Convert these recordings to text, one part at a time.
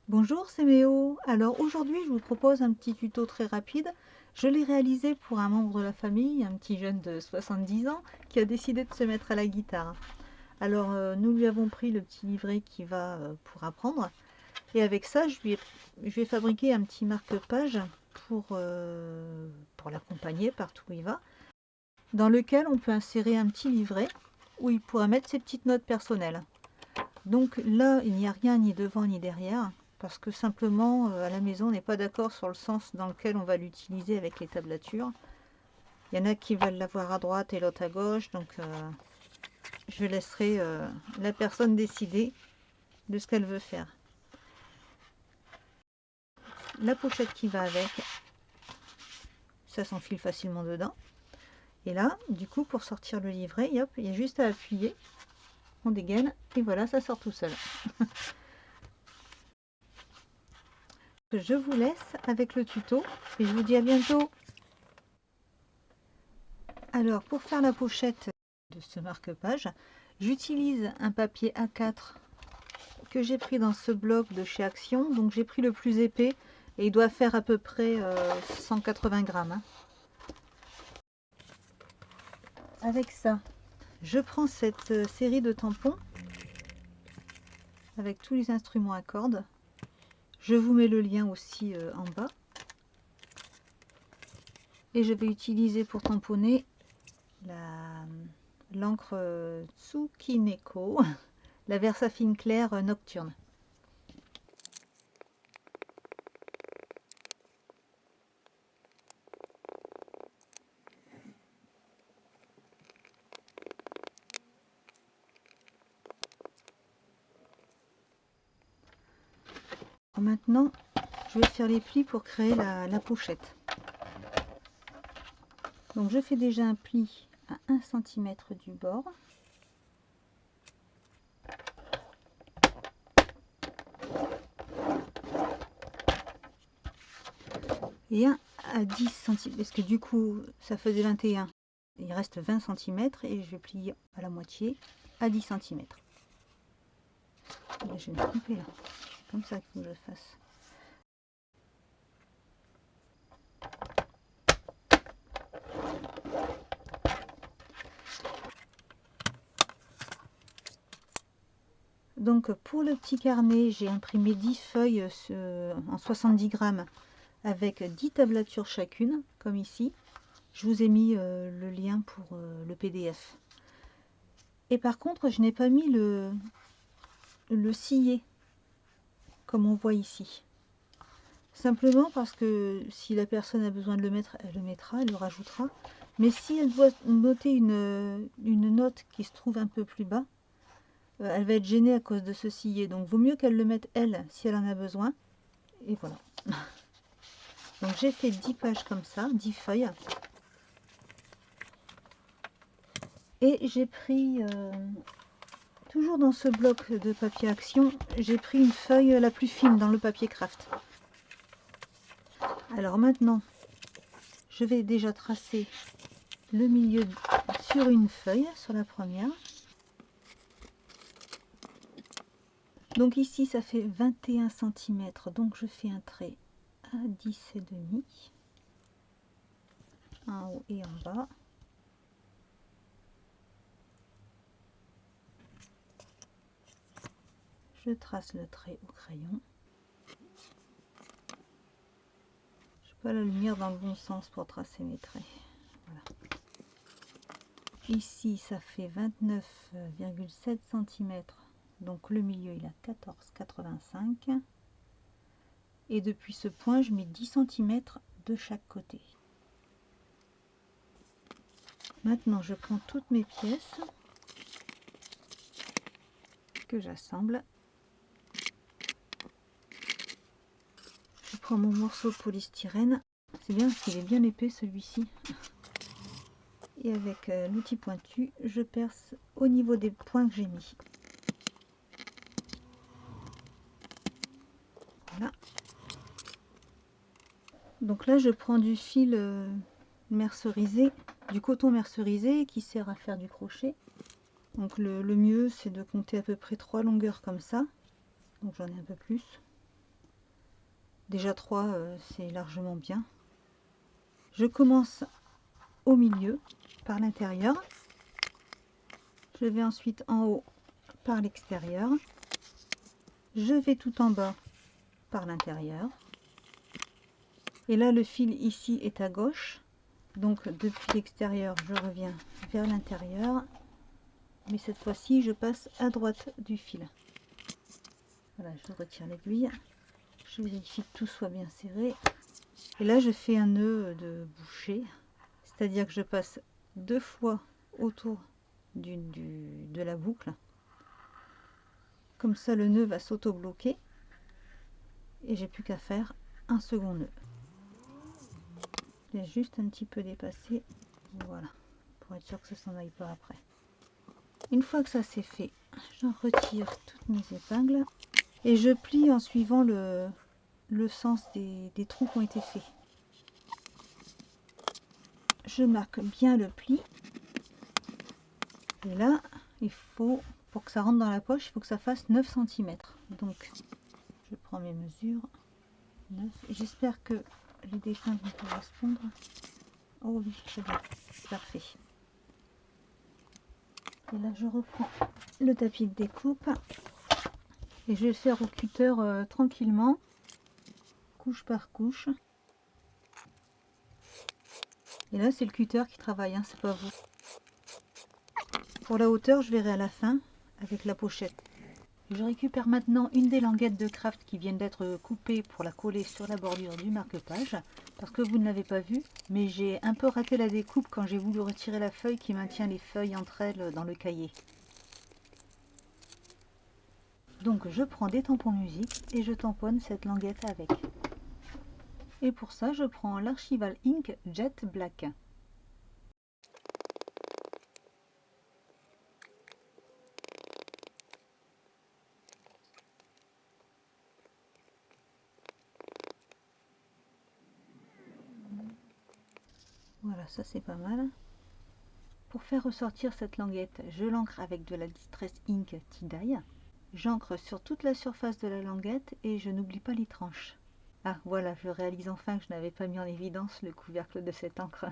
Bonjour, c'est Méo. Alors aujourd'hui, je vous propose un petit tuto très rapide. Je l'ai réalisé pour un membre de la famille, un petit jeune de 70 ans, qui a décidé de se mettre à la guitare. Alors nous lui avons pris le petit livret qui va pour apprendre. Et avec ça, je vais fabriquer un petit marque-page pour l'accompagner partout où il va, dans lequel on peut insérer un petit livret où il pourra mettre ses petites notes personnelles. Donc là, il n'y a rien ni devant ni derrière, parce que simplement, à la maison, on n'est pas d'accord sur le sens dans lequel on va l'utiliser avec les tablatures. Il y en a qui veulent l'avoir à droite et l'autre à gauche, donc je laisserai la personne décider de ce qu'elle veut faire. La pochette qui va avec, ça s'enfile facilement dedans. Et là, du coup, pour sortir le livret, hop, il y a juste à appuyer, on dégaine, et voilà, ça sort tout seul. Je vous laisse avec le tuto, et je vous dis à bientôt. Alors, pour faire la pochette de ce marque-page, j'utilise un papier A4 que j'ai pris dans ce bloc de chez Action. Donc, j'ai pris le plus épais et il doit faire à peu près 180 grammes. Hein. Avec ça, je prends cette série de tampons avec tous les instruments à cordes. Je vous mets le lien aussi en bas. Et je vais utiliser pour tamponner l'encre Tsukineko, la Versafine claire nocturne. Maintenant, je vais faire les plis pour créer la pochette. Donc je fais déjà un pli à 1 cm du bord. Et un à 10 cm, parce que du coup ça faisait 21. Il reste 20 cm et je vais plier à la moitié à 10 cm. Là, je vais me tromper là. C'est comme ça qu'il faut que je fasse. Donc pour le petit carnet, j'ai imprimé 10 feuilles en 70 grammes avec 10 tablatures chacune, comme ici. Je vous ai mis le lien pour le PDF. Et par contre, je n'ai pas mis le sillet, comme on voit ici. Simplement parce que si la personne a besoin de le mettre, elle le mettra, elle le rajoutera. Mais si elle doit noter une note qui se trouve un peu plus bas, elle va être gênée à cause de ce sillet. Donc vaut mieux qu'elle le mette elle, si elle en a besoin. Et voilà. Donc j'ai fait 10 pages comme ça, 10 feuilles. Et j'ai pris, toujours dans ce bloc de papier action, j'ai pris une feuille la plus fine dans le papier craft. Alors maintenant, je vais déjà tracer le milieu sur une feuille, sur la première. Donc ici, ça fait 21 cm, donc je fais un trait à 10,5, en haut et en bas. Je trace le trait au crayon. Je n'ai pas la lumière dans le bon sens pour tracer mes traits. Voilà. Ici, ça fait 29,7 cm, donc le milieu il a 14,85. Et depuis ce point, je mets 10 cm de chaque côté. Maintenant, je prends toutes mes pièces que j'assemble. Je prends mon morceau de polystyrène. C'est bien parce qu'il est bien épais celui-ci. Et avec l'outil pointu, je perce au niveau des points que j'ai mis. Voilà. Donc là, je prends du fil mercerisé, du coton mercerisé qui sert à faire du crochet. Donc le mieux, c'est de compter à peu près 3 longueurs comme ça. Donc j'en ai un peu plus. Déjà 3, c'est largement bien. Je commence au milieu, par l'intérieur. Je vais ensuite en haut, par l'extérieur. Je vais tout en bas, par l'intérieur. Et là, le fil ici est à gauche. Donc, depuis l'extérieur, je reviens vers l'intérieur. Mais cette fois-ci, je passe à droite du fil. Voilà, je retire l'aiguille. Je vérifie que tout soit bien serré. Et là, je fais un nœud de bouchée. C'est-à-dire que je passe 2 fois autour de la boucle. Comme ça, le nœud va s'auto-bloquer. Et j'ai plus qu'à faire un second nœud. Je vais juste un petit peu dépasser. Voilà. Pour être sûr que ça s'en aille pas après. Une fois que ça c'est fait, j'en retire toutes mes épingles. Et je plie en suivant le sens des trous qui ont été faits. Je marque bien le pli. Et là, il faut, pour que ça rentre dans la poche, il faut que ça fasse 9 cm. Donc, je prends mes mesures. 9. J'espère que les dessins vont correspondre. Oh oui, c'est bon. Parfait. Et là, je reprends le tapis de découpe. Et je vais le faire au cutter tranquillement, couche par couche. Et là, c'est le cutter qui travaille, hein, c'est pas vous. Pour la hauteur, je verrai à la fin avec la pochette. Je récupère maintenant une des languettes de craft qui viennent d'être coupées pour la coller sur la bordure du marque-page. Parce que vous ne l'avez pas vu, mais j'ai un peu raté la découpe quand j'ai voulu retirer la feuille qui maintient les feuilles entre elles dans le cahier. Donc je prends des tampons musique et je tamponne cette languette avec. Et pour ça, je prends l'Archival Ink Jet Black. Voilà, ça c'est pas mal. Pour faire ressortir cette languette, je l'encre avec de la Distress Ink Tie-Dye. J'encre sur toute la surface de la languette et je n'oublie pas les tranches. Ah voilà, je réalise enfin que je n'avais pas mis en évidence le couvercle de cette encre.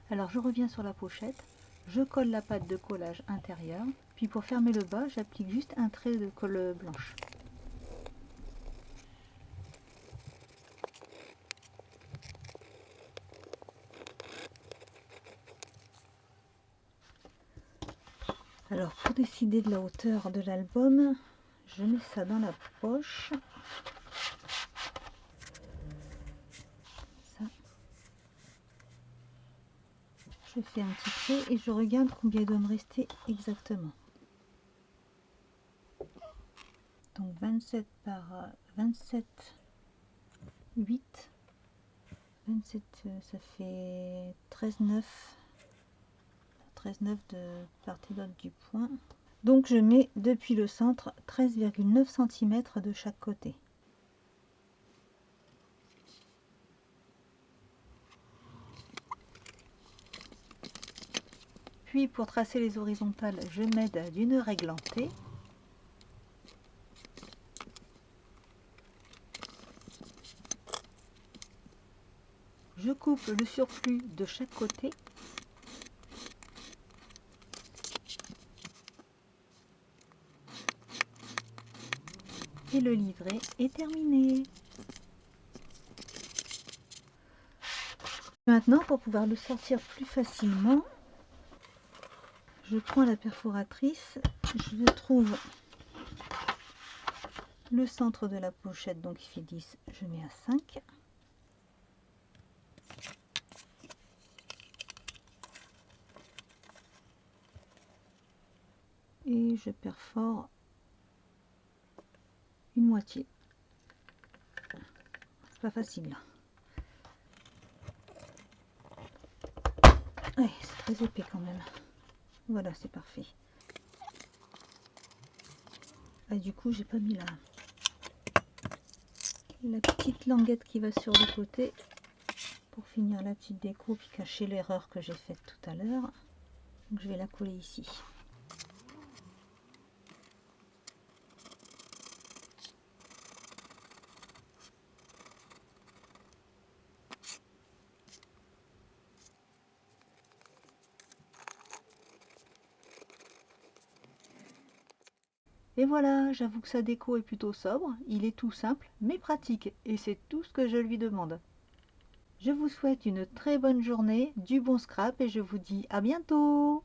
Alors je reviens sur la pochette, je colle la pâte de collage intérieure, puis pour fermer le bas, j'applique juste un trait de colle blanche. Alors pour décider de la hauteur de l'album, je mets ça dans la poche. Ça. Je fais un petit trait et je regarde combien il doit me rester exactement. Donc 27 par 27, 8. 27, ça fait 13,9. 13,9 de part et d'autre du point. Donc je mets depuis le centre 13,9 cm de chaque côté. Puis pour tracer les horizontales, je m'aide d'une règle en T. Je coupe le surplus de chaque côté. Et le livret est terminé. Maintenant, pour pouvoir le sortir plus facilement, je prends la perforatrice, je trouve le centre de la pochette, donc il fait 10, je mets à 5. Et je perfore une moitié. C'est pas facile là. Ouais, c'est très épais quand même. Voilà, c'est parfait. Ah, du coup, j'ai pas mis la petite languette qui va sur le côté pour finir la petite déco puis cacher l'erreur que j'ai faite tout à l'heure. Donc je vais la coller ici. Et voilà, j'avoue que sa déco est plutôt sobre, il est tout simple mais pratique et c'est tout ce que je lui demande. Je vous souhaite une très bonne journée, du bon scrap et je vous dis à bientôt!